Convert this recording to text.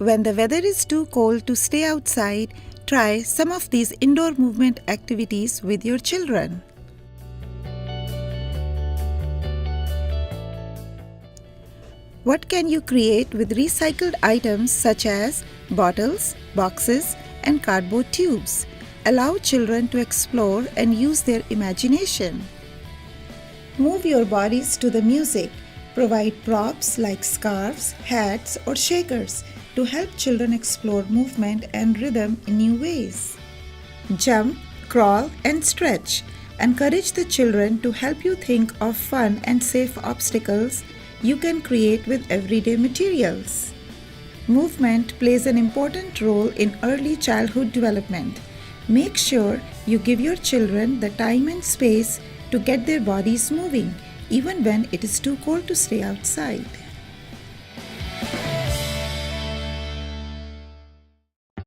When the weather is too cold to stay outside, try some of these indoor movement activities with your children. What can you create with recycled items such as bottles, boxes, and cardboard tubes? Allow children to explore and use their imagination. Move your bodies to the music. Provide props like scarves, hats, or shakers to help children explore movement and rhythm in new ways. Jump, crawl, and stretch. Encourage the children to help you think of fun and safe obstacles you can create with everyday materials. Movement plays an important role in early childhood development. Make sure you give your children the time and space to get their bodies moving, even when it is too cold to stay outside.